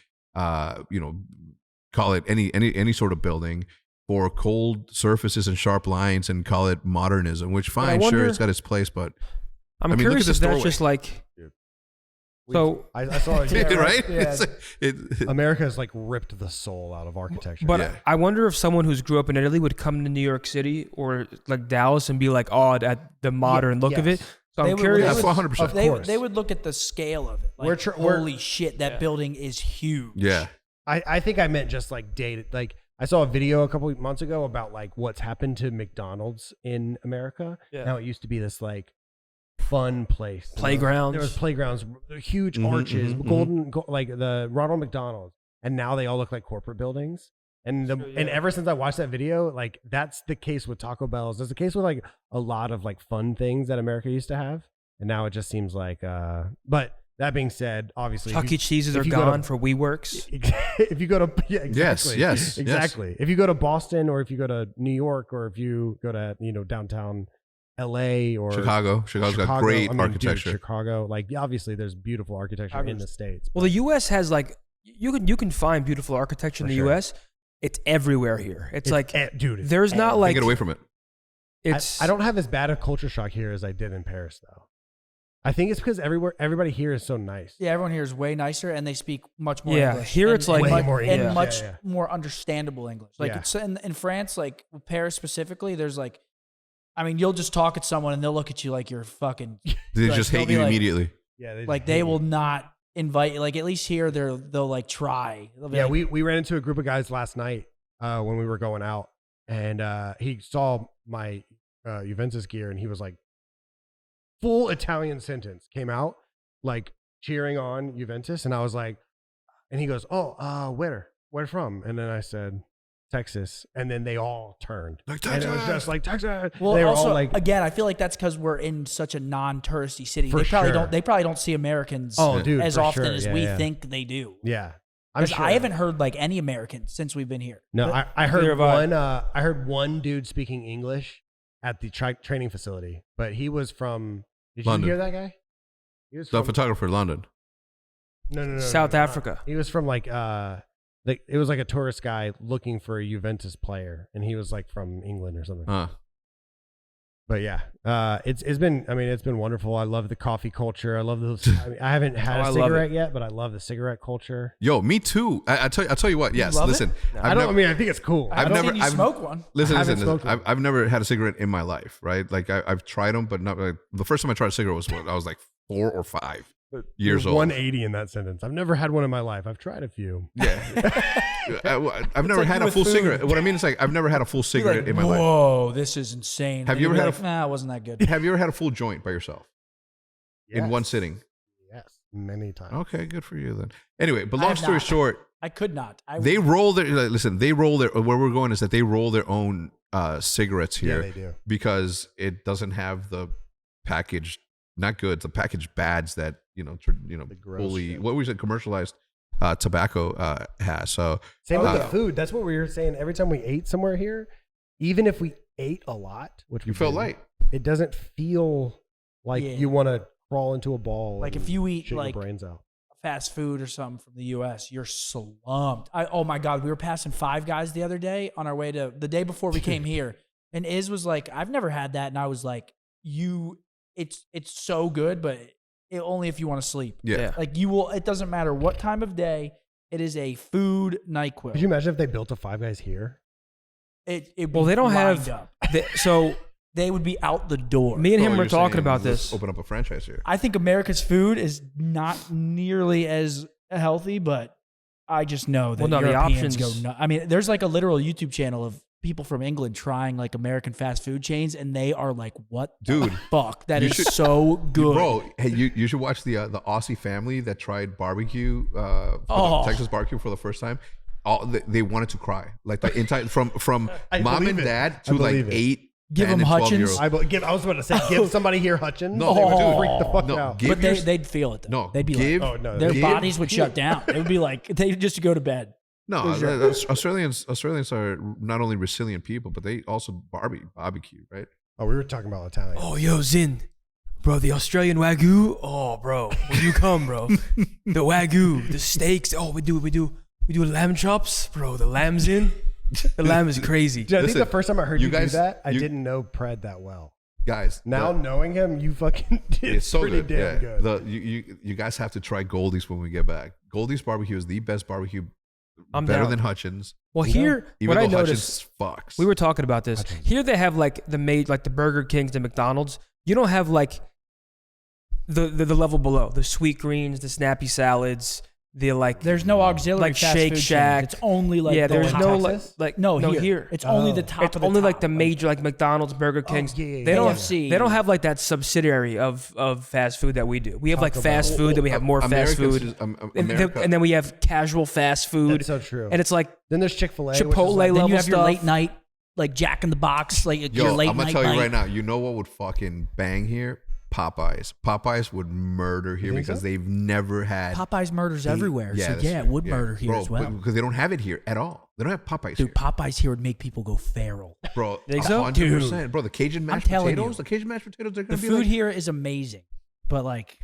Call it any sort of building for cold surfaces and sharp lines, and call it modernism. Which fine, sure, it's got its place, but I'm curious if that's just like. So I saw it, right? Yeah. America has like ripped the soul out of architecture. But I wonder if someone who's grew up in Italy would come to New York City or like Dallas and be like awed at the modern look of it. So I'm curious. 100%. They would look at the scale of it. Like, holy shit, that building is huge. Yeah. I think I meant just like dated. Like I saw a video a couple of months ago about like what's happened to McDonald's in America. Yeah. Now it used to be this like fun place. Playgrounds. There was playgrounds, huge arches, golden, like the Ronald McDonald's, and now they all look like corporate buildings. And and ever since I watched that video, like that's the case with Taco Bell's. That's the case with like a lot of like fun things that America used to have, and now it just seems like. But that being said, obviously, Chuck E. Cheese's are gone for WeWorks. If you go to exactly, yes. If you go to Boston, or if you go to New York, or if you go to downtown LA or Chicago's got great architecture. Chicago, like obviously there's beautiful architecture in the States. Well, the U.S. has like you can find beautiful architecture in the U.S. It's everywhere here. It's like dude, there's not like get away from it. I don't have as bad a culture shock here as I did in Paris though. I think it's because everybody here is so nice. Yeah, everyone here is way nicer, and they speak much more English. Here it's like way more English. And much more understandable English. Like it's in France, like Paris specifically, there's like, I mean, you'll just talk at someone and they'll look at you like you're fucking. They just hate you immediately. Yeah, they will not invite. Like at least here, they'll like try. Yeah, we ran into a group of guys last night when we were going out, and he saw my Juventus gear, and he was like, full Italian sentence came out, like cheering on Juventus, and I was like, and he goes, "Oh, where from?" And then I said, "Texas," and then they all turned, like and it was just like Texas. Well, they were also all like, again, I feel like that's because we're in such a non-touristy city. For They probably don't see Americans as often as we think they do. Yeah, I haven't heard like any Americans since we've been here. No, I heard one. I heard one dude speaking English at the training facility, but he was from. Did London. You hear that guy? He was the photographer, London. No. South Africa. He was from like it was like a tourist guy looking for a Juventus player, and he was like from England or something. But yeah, it's been wonderful. I love the coffee culture. I love those. I haven't had a cigarette yet, but I love the cigarette culture. Yo, me too. I tell you what. Yes, listen. No. I think it's cool. I've never smoked one. Listen. I've never had a cigarette in my life. Right? Like I've tried them, but not. Like, the first time I tried a cigarette was when I was like 4 or 5 years old. 180 in that sentence. I've never had one in my life. I've tried a few. Yeah. I've never had a full cigarette. What I mean is like I've never had a full cigarette in my life. Whoa, this is insane. Have you ever had nah, it wasn't that good. Have you ever had a full joint by yourself? Yes. In one sitting? Yes, many times. Okay, good for you then. Anyway, but long story short, I could not. They roll their where we're going is that they roll their own cigarettes here. Yeah, they do. Because it doesn't have the packaged, not goods, the packaged bads that fully what we said commercialized tobacco has. So same with the food. That's what we were saying. Every time we ate somewhere here, even if we ate a lot, which we felt light, it doesn't feel like you want to crawl into a ball. Like if you eat like your brains out. Fast food or something from the U.S., you're slumped. Oh my God, we were passing Five Guys the other day on our way to the day before we came here, and Iz was like, "I've never had that," and I was like, it's so good, but only if you want to sleep. Yeah. Like you will. It doesn't matter what time of day. It is a food NyQuil. Could you imagine if they built a Five Guys here? Well, they don't have. So they would be out the door. Me and him were talking about this. Open up a franchise here. I think America's food is not nearly as healthy, but I just know that Europeans go nuts. I mean, there's like a literal YouTube channel of people from England trying like American fast food chains, and they are like, "What the fuck? That is so good, bro." Hey, you should watch the Aussie family that tried barbecue, Texas barbecue for the first time. They wanted to cry, like the entire from mom and dad to like 8 Give 10 them and 12 Hutchins. year old. I was about to say, give somebody here Hutchins. No, They would dude. freak the fuck No, out. give But your- they'd feel it, though. No, they'd be give- like, Oh, no. their give- bodies would shut down. It would be like, they just go to bed. No, For sure. Australians are not only resilient people, but they also barbecue, right? Oh, we were talking about Italian. Oh, yo, Zin. Bro, the Australian Wagyu. Oh, bro. When you come, bro. The Wagyu, the steaks. Oh, we do lamb chops. Bro, the lamb's in. The lamb is crazy. Dude, I think Listen, the first time I heard you guys- do that, I you- didn't know Pred that well. Guys, Now knowing him, you fucking did it's so pretty good. damn good. You guys have to try Goldie's when we get back. Goldie's barbecue is the best barbecue, I'm better down. than Hutchins. Well, here, Even what though I noticed, Hutchins fucks. we were talking about this. Here they have like the Burger Kings, the McDonald's. You don't have like the level below, the sweet greens, the snappy salads, the like. There's no auxiliary like fast Shake food chains. Shack. It's only like yeah, the there's top. no Texas? like No, no here. here. It's only the Oh. top It's of the only top. like the major like McDonald's, Burger Kings. yeah, They don't KFC. they don't have like that subsidiary of fast food that we do. We have like Taco fast Bell. food, then we have more fast Americans food, is- and then we have casual fast food, That's so true. and it's like Then there's Chick-fil-A. Chipotle Then level you have your stuff. late night, like Jack in the Box, like your Yo, late I'm gonna night tell you bite. right now. You know what would fucking bang here? Popeyes. Popeyes would murder here think because so? they've never had. Popeyes murders everywhere. So that's yeah, it true. would murder here Bro, as well. because they don't have it here at all. They don't have Popeyes Dude, here, Popeyes here would make people go feral. bro. Think so? 100%. Bro, the Cajun mashed telling potatoes. you. The Cajun mashed potatoes. They're The gonna be food like, here is amazing, but like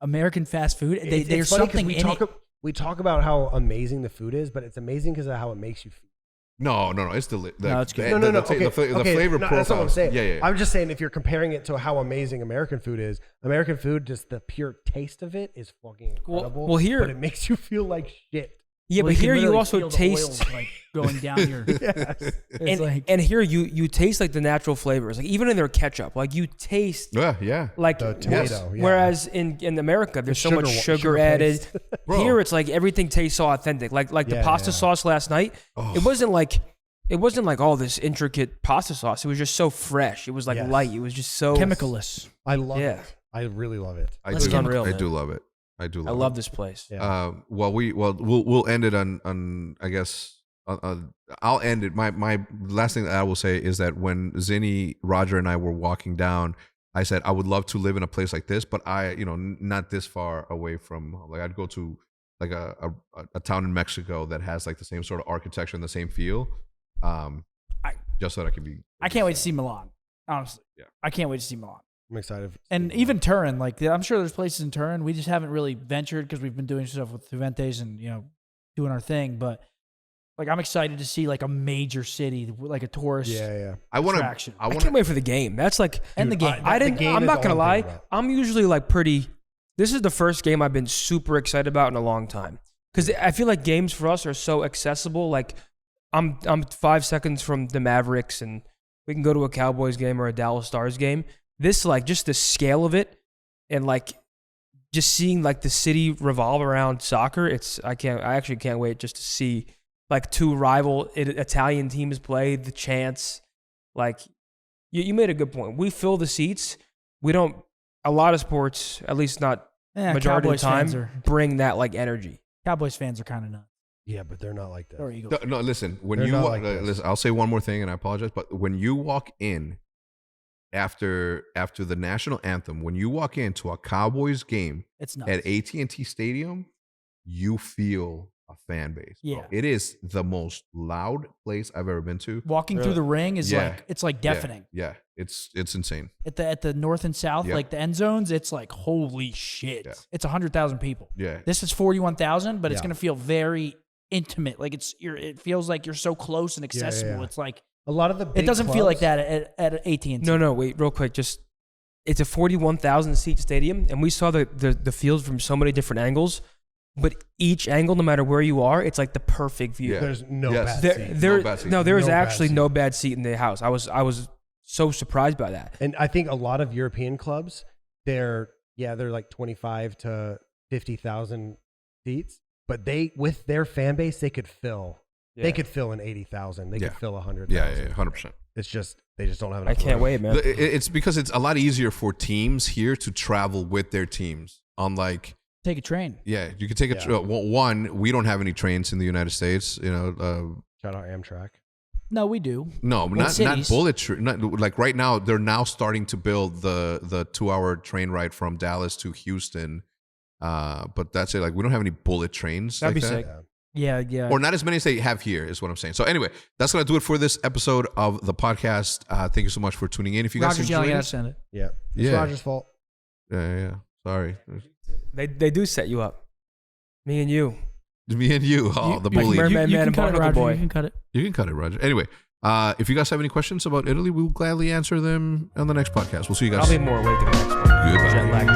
American fast food, It's there's funny 'cause something in it. we talk about how amazing the food is, but it's amazing because of how it makes you feel. No, it's the No, it's good. No. The Okay, flavor no, profile. that's what I'm saying. Yeah. I'm just saying if you're comparing it to how amazing American food is, American food, just the pure taste of it is fucking incredible. well, here- but it makes you feel like shit. yeah, Well, but can here you literally also feel the taste. oils, like going down your. Yes. It's like And here you taste like the natural flavors, like even in their ketchup, like you taste Yeah. like The tomato. Yeah. Whereas in America, there's so much sugar sugar added. paste. Bro. Here, it's like everything tastes so authentic. Like the Yeah, pasta yeah. sauce last night. Oh. It wasn't like all this intricate pasta sauce. It was just so fresh. It was like Yes. light. It was just so chemicalless. I love Yeah. it. I really love it. I Let's do. get unreal, I man. do love it. I do love I it. love this place. Yeah. We'll end it on I guess I'll end it. My last thing that I will say is that when Zinni, Roger, and I were walking down, I said I would love to live in a place like this, but not this far away from, like, I'd go to like a town in Mexico that has like the same sort of architecture and the same feel, just so that I could be. I can't wait to see Milan. Honestly, Yeah. I can't wait to see Milan. I'm excited. And even Turin, like I'm sure there's places in Turin. We just haven't really ventured because we've been doing stuff with Juventus and doing our thing. But like I'm excited to see like a major city, like a tourist yeah. I want attraction. to. I I want can't wait for the game. That's like and the game. I The didn't. game I'm is not all gonna I'm lie. thinking about. I'm usually like pretty. This is the first game I've been super excited about in a long time because I feel like games for us are so accessible. Like I'm 5 seconds from the Mavericks, and we can go to a Cowboys game or a Dallas Stars game. This like just the scale of it, and like just seeing like the city revolve around soccer. I actually can't wait just to see like two rival Italian teams play, the chants. Like you made a good point. We fill the seats. We don't. A lot of sports, at least not majority Cowboys of the fans time, are bring that like energy. Cowboys fans are kind of nuts. Yeah, but they're not like Or that. Eagles. No, listen. When They're you not walk, like this. listen, I'll say one more thing, and I apologize. But when you walk in after the national anthem, when you walk into a Cowboys game It's nuts. at AT&T Stadium, you feel a fan base. bro. Yeah. It is the most loud place I've ever been to. Walking through the ring is Yeah. like it's like deafening. Yeah, it's insane. At the north and south, Yeah. like the end zones, it's like holy shit. Yeah. It's 100,000 people. Yeah, This is 41,000, but it's Yeah. gonna feel very intimate. Like it feels like you're so close and accessible. yeah. It's like A lot of the big it doesn't feel like clubs- that at AT&T. No, wait, real quick. Just it's a 41,000 seat stadium, and we saw the field from so many different angles. But each angle, no matter where you are, it's like the perfect view. Yeah. There's no Yes. bad There, seats. there, No bad seat. no, there was No bad actually seat. no bad seat in the house. I was so surprised by that. And I think a lot of European clubs, they're like 25 to 50,000 seats, but with their fan base, they could fill. They could fill an 80,000. They Yeah. could fill 100,000. yeah, 100%. It's just they just don't have enough. I can't room. wait, man. It's because it's a lot easier for teams here to travel with their teams. Unlike, Take a train. yeah, you could take Yeah. one. We don't have any trains in the United States. Shout out Amtrak. No, we do. No, In not cities. bullet train. Like right now, they're now starting to build the 2-hour train ride from Dallas to Houston. But that's it. Like we don't have any bullet trains. That'd like be that. sick. Yeah, yeah. Or not as many as they have here, is what I'm saying. So anyway, that's gonna do it for this episode of the podcast. Thank you so much for tuning in. If you guys Roger's yelling enjoyed at it, us, send it. Yeah. It's Yeah. Roger's fault. yeah. Sorry, They do set you up. Me and you. me and you. Oh, the like bully. Merman You Man can and cut it, Barnacle Roger. Boy. You can cut it. You can cut it, Roger. Anyway, if you guys have any questions about Italy, we will gladly answer them on the next podcast. We'll see you guys. I'll be more awake in the next one. Goodbye. Jet lag